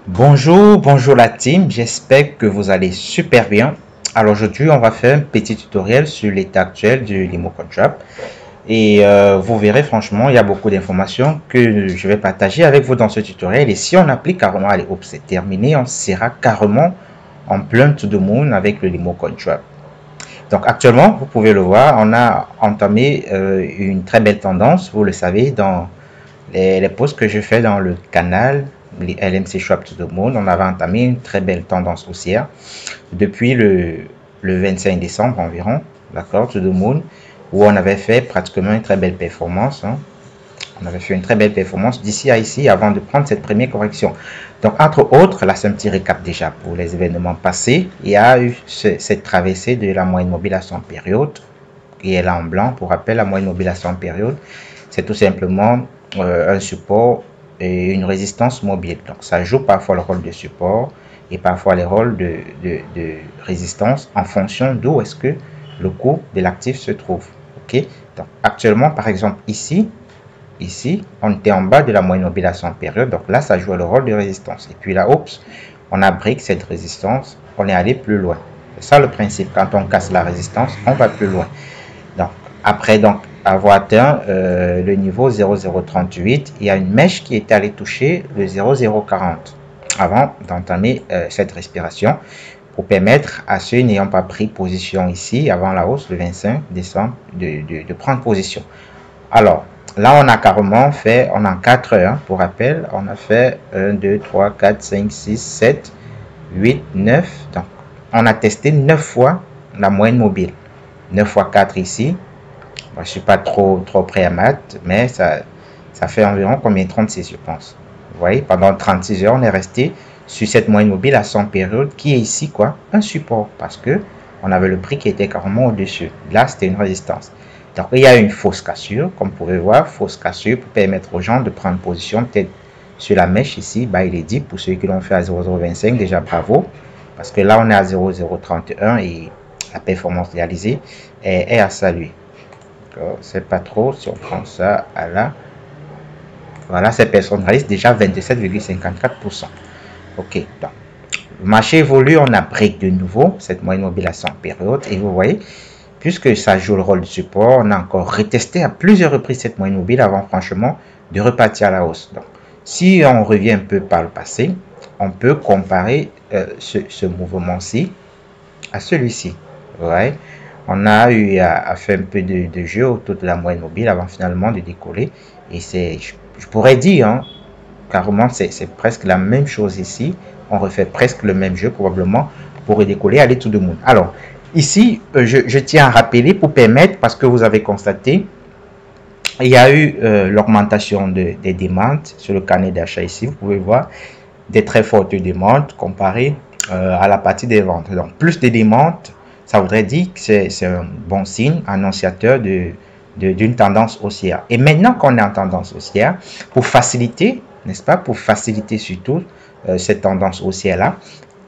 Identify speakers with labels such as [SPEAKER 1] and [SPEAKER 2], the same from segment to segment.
[SPEAKER 1] Bonjour la team, j'espère que vous allez super bien. Alors aujourd'hui, on va faire un petit tutoriel sur l'état actuel du Limo Contract et vous verrez franchement, il y a beaucoup d'informations que je vais partager avec vous dans ce tutoriel et si on applique carrément, allez hop, c'est terminé, on sera carrément en plein to the moon avec le Limo Contract. Donc actuellement, vous pouvez le voir, on a entamé une très belle tendance, vous le savez, dans les posts que je fais dans le canal les LMC Swap to the Moon, on avait entamé une très belle tendance haussière depuis le 25 décembre environ, d'accord, to the Moon, où on avait fait pratiquement une très belle performance. On avait fait une très belle performance d'ici à ici avant de prendre cette première correction. Donc, entre autres, là, c'est un petit récap déjà pour les événements passés. Il y a eu cette traversée de la moyenne mobile à 100 périodes, et elle est en blanc. Pour rappel, la moyenne mobile à 100 périodes, c'est tout simplement un support et une résistance mobile. Donc, ça joue parfois le rôle de support et parfois les rôles de résistance en fonction d'où est-ce que le cours de l'actif se trouve. Ok. Donc, actuellement, par exemple, ici, on était en bas de la moyenne mobile à 100 périodes. Donc là, ça joue le rôle de résistance. Et puis là, oups, on a brique cette résistance. On est allé plus loin. C'est ça le principe. Quand on casse la résistance, on va plus loin. Donc, après donc avoir atteint le niveau 0038, il y a une mèche qui est allée toucher le 0040 avant d'entamer cette respiration pour permettre à ceux n'ayant pas pris position ici avant la hausse le 25 décembre de prendre position. Alors, là, on a carrément fait, on a 4 heures, pour rappel, on a fait 1, 2, 3, 4, 5, 6, 7, 8, 9. Donc, on a testé 9 fois la moyenne mobile. 9 fois 4 ici. Moi, je ne suis pas trop prêt à maths, mais ça fait environ combien? 36, je pense. Vous voyez, pendant 36 heures, on est resté sur cette moyenne mobile à 100 périodes qui est ici, quoi, un support, parce que on avait le prix qui était carrément au-dessus. Là, c'était une résistance. Donc, il y a une fausse cassure, comme vous pouvez voir, fausse cassure pour permettre aux gens de prendre position, peut-être sur la mèche ici, bah, il est dit, pour ceux qui l'ont fait à 0,025, déjà bravo, parce que là, on est à 0,031 et la performance réalisée est à saluer. C'est pas trop, si on prend ça à la, voilà, ces personnes réalisent déjà 27,54%. Ok, donc, le marché évolue, on a break de nouveau, cette moyenne mobile à 100 périodes, et vous voyez, puisque ça joue le rôle de support, on a encore retesté à plusieurs reprises cette moyenne mobile avant franchement de repartir à la hausse. Donc, si on revient un peu par le passé, on peut comparer ce mouvement-ci à celui-ci. Ouais. On a eu à faire un peu de jeu autour de la moyenne mobile avant finalement de décoller. Et c'est, je pourrais dire, hein, carrément, c'est presque la même chose ici. On refait presque le même jeu probablement pour redécoller, aller tout le monde. Alors, ici, je tiens à rappeler pour permettre, parce que vous avez constaté, il y a eu l'augmentation des demandes sur le carnet d'achat ici. Vous pouvez voir des très fortes demandes comparées à la partie des ventes. Donc, plus de demandes, ça voudrait dire que c'est un bon signe annonciateur d'une tendance haussière. Et maintenant qu'on est en tendance haussière, pour faciliter, n'est-ce pas, pour faciliter surtout cette tendance haussière-là,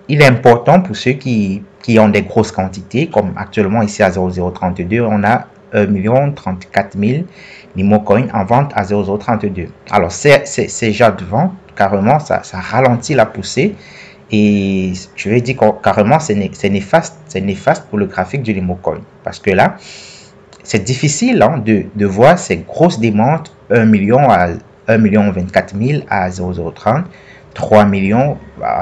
[SPEAKER 1] il est important pour ceux qui ont des grosses quantités, comme actuellement ici à 0,032, on a 1 034 000 Limo Coin en vente à 0,032. Alors, ces genres de vente, carrément, ça ralentit la poussée. Et je vais dire carrément, c'est néfaste pour le graphique du Limo Coin. Parce que là, c'est difficile hein, de voir ces grosses demandes 1 million à 1 million 24 000 à 0,030. 3 millions,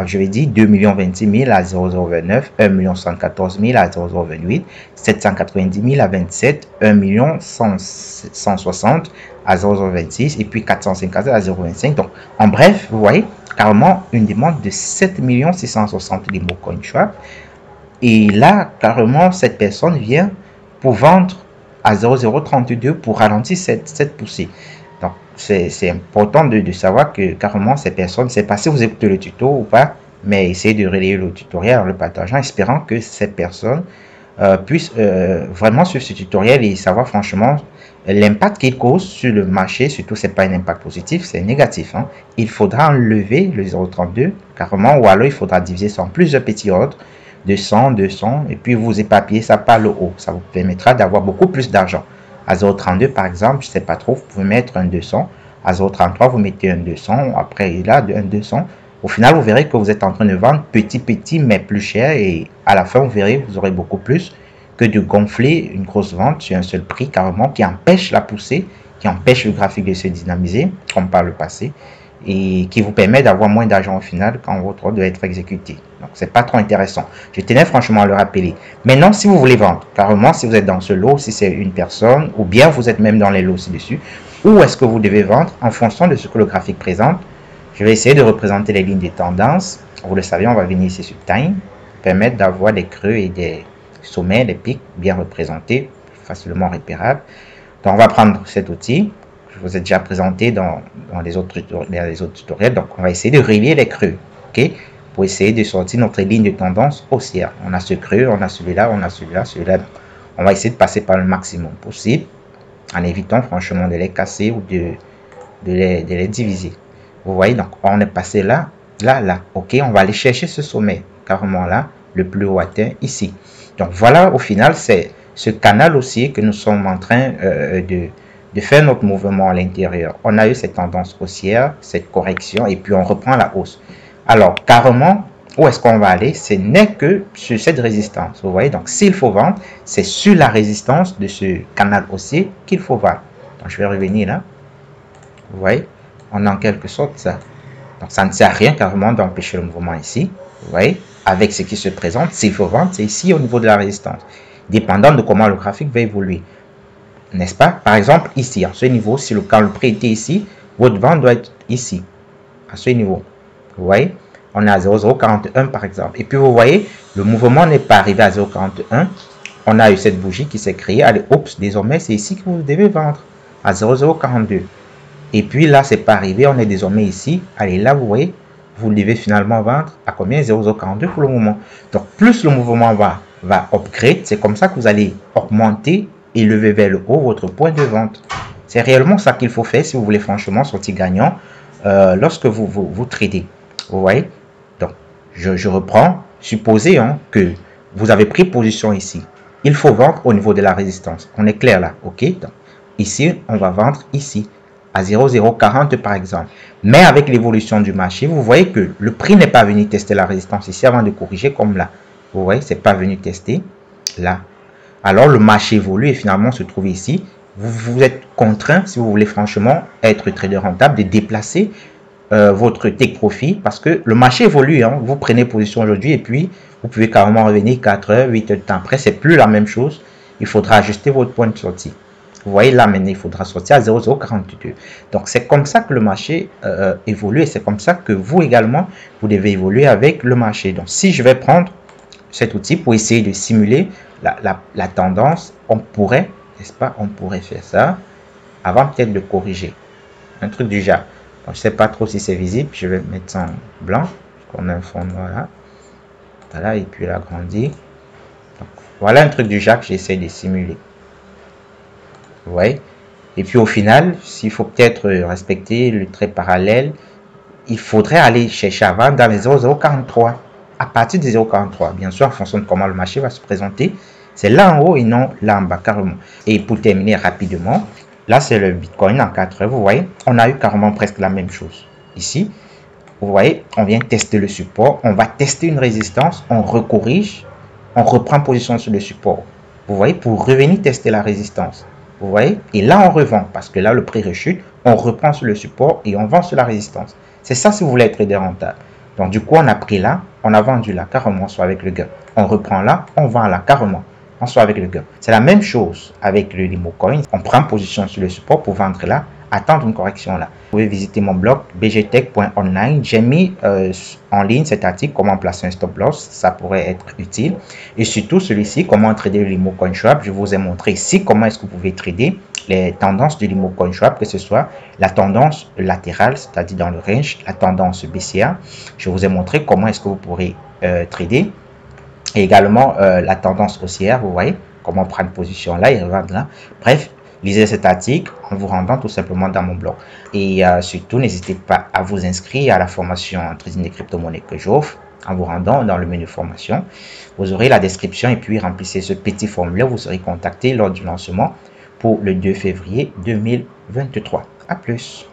[SPEAKER 1] je vais dire 2 millions 26 000 à 0,029, 1 million 114 000 à 0,028, 790 000 à 27, 1 million 160 à 0,026 et puis 450 à 0,25. Donc, en bref, vous voyez, carrément une demande de 7 660 Limo Coin Swap. Et là, carrément, cette personne vient pour vendre à 0,032 pour ralentir cette poussée. Donc, c'est important de savoir que carrément ces personnes, c'est pas si vous écoutez le tuto ou pas, mais essayez de relayer le tutoriel en le partageant, espérant que ces personnes puissent vraiment suivre ce tutoriel et savoir franchement l'impact qu'il cause sur le marché. Surtout, c'est pas un impact positif, c'est négatif. Hein. Il faudra enlever le 0,32 carrément, ou alors il faudra diviser ça en plusieurs petits ordres de 100, 200, et puis vous éparpillez ça par le haut. Ça vous permettra d'avoir beaucoup plus d'argent. À 0,32 par exemple, je ne sais pas trop, vous pouvez mettre un 200. À 0,33, vous mettez un 200. Après, là, un 200. Au final, vous verrez que vous êtes en train de vendre petit, mais plus cher. Et à la fin, vous verrez, vous aurez beaucoup plus que de gonfler une grosse vente sur un seul prix carrément qui empêche la poussée, qui empêche le graphique de se dynamiser, comme par le passé, et qui vous permet d'avoir moins d'argent au final quand votre ordre doit être exécuté. Donc, c'est pas trop intéressant. Je tenais franchement à le rappeler. Maintenant, si vous voulez vendre, carrément, si vous êtes dans ce lot, si c'est une personne, ou bien vous êtes même dans les lots ci-dessus, où est-ce que vous devez vendre en fonction de ce que le graphique présente. Je vais essayer de représenter les lignes de tendance. Vous le savez, on va venir ici sur Time, permettre d'avoir des creux et des sommets, des pics bien représentés, facilement repérables. Donc, on va prendre cet outil. Je vous ai déjà présenté dans les autres tutoriels. Donc, on va essayer de relier les creux, ok, pour essayer de sortir notre ligne de tendance haussière. On a ce creux, on a celui-là, on a celui-là, celui-là. On va essayer de passer par le maximum possible, en évitant franchement de les casser ou de les diviser. Vous voyez, donc on est passé là, là. Ok, on va aller chercher ce sommet, carrément là, le plus haut atteint ici. Donc voilà, au final, c'est ce canal haussier que nous sommes en train de faire notre mouvement à l'intérieur. On a eu cette tendance haussière, cette correction, et puis on reprend la hausse. Alors, carrément, où est-ce qu'on va aller? Ce n'est que sur cette résistance. Vous voyez, donc s'il faut vendre, c'est sur la résistance de ce canal haussier qu'il faut vendre. Donc, je vais revenir là. Vous voyez, on a en quelque sorte ça. Donc, ça ne sert à rien carrément d'empêcher le mouvement ici. Vous voyez, avec ce qui se présente, s'il faut vendre, c'est ici au niveau de la résistance. Dépendant de comment le graphique va évoluer. N'est-ce pas? Par exemple, ici, à ce niveau, si quand le prix était ici, votre vente doit être ici, à ce niveau. Vous voyez, on est à 0,041 par exemple. Et puis, vous voyez, le mouvement n'est pas arrivé à 0,41. On a eu cette bougie qui s'est créée. Allez, oups, désormais, c'est ici que vous devez vendre, à 0,042. Et puis là, c'est pas arrivé. On est désormais ici. Allez, là, vous voyez, vous devez finalement vendre à combien? 0,042 pour le moment. Donc, plus le mouvement va upgrade, c'est comme ça que vous allez augmenter et lever vers le haut votre point de vente. C'est réellement ça qu'il faut faire si vous voulez franchement sortir gagnant lorsque vous tradez. Vous voyez? Donc, je reprends. Supposez que vous avez pris position ici. Il faut vendre au niveau de la résistance. On est clair là, ok? Donc, ici, on va vendre ici, à 0,040 par exemple. Mais avec l'évolution du marché, vous voyez que le prix n'est pas venu tester la résistance ici avant de corriger comme là. Vous voyez, c'est pas venu tester là. Alors, le marché évolue et finalement se trouve ici. Vous êtes contraint, si vous voulez franchement être trader rentable, de déplacer votre take profit parce que le marché évolue. Vous prenez position aujourd'hui et puis vous pouvez carrément revenir 4 heures, 8 heures de temps après. C'est plus la même chose. Il faudra ajuster votre point de sortie. Vous voyez là maintenant, il faudra sortir à 0,042. Donc, c'est comme ça que le marché évolue et c'est comme ça que vous également, vous devez évoluer avec le marché. Donc, si je vais prendre cet outil pour essayer de simuler la tendance, on pourrait, n'est-ce pas, on pourrait faire ça avant peut-être de corriger. Un truc du genre. Donc, je ne sais pas trop si c'est visible. Je vais mettre ça en blanc. On a un fond noir là. Voilà, et puis l'agrandir. Donc, voilà un truc du genre que j'essaie de simuler. Vous voyez? Et puis au final, s'il faut peut-être respecter le trait parallèle, il faudrait aller chercher à vendre dans les 0,043. À partir de 0,43, bien sûr, en fonction de comment le marché va se présenter, c'est là en haut et non là en bas, carrément. Et pour terminer rapidement, là c'est le Bitcoin en 4 heures, vous voyez, on a eu carrément presque la même chose. Ici, vous voyez, on vient tester le support, on va tester une résistance, on recorrige, on reprend position sur le support. Vous voyez, pour revenir tester la résistance. Vous voyez, et là on revend, parce que là le prix rechute, on reprend sur le support et on vend sur la résistance. C'est ça si vous voulez être trader rentable. Donc du coup, on a pris là, on a vendu là, carrément, soit avec le gain. On reprend là, on vend là, carrément, on soit avec le gain. C'est la même chose avec le Limocoin. On prend position sur le support pour vendre là, attendre une correction là. Vous pouvez visiter mon blog bgtech.online. J'ai mis en ligne cet article, comment placer un stop loss, ça pourrait être utile. Et surtout celui-ci, comment trader le Limocoin Swap. Je vous ai montré ici comment est-ce que vous pouvez trader les tendances du Limocoin Swap, que ce soit la tendance latérale, c'est-à-dire dans le range, la tendance baissière. Je vous ai montré comment est-ce que vous pourrez trader. Et également la tendance haussière, vous voyez, comment prendre position là et revendre là. Bref, lisez cet article en vous rendant tout simplement dans mon blog. Et surtout, n'hésitez pas à vous inscrire à la formation en trading des crypto-monnaies que j'offre en vous rendant dans le menu formation. Vous aurez la description et puis remplissez ce petit formulaire. Vous serez contacté lors du lancement pour le 2 février 2023. À plus.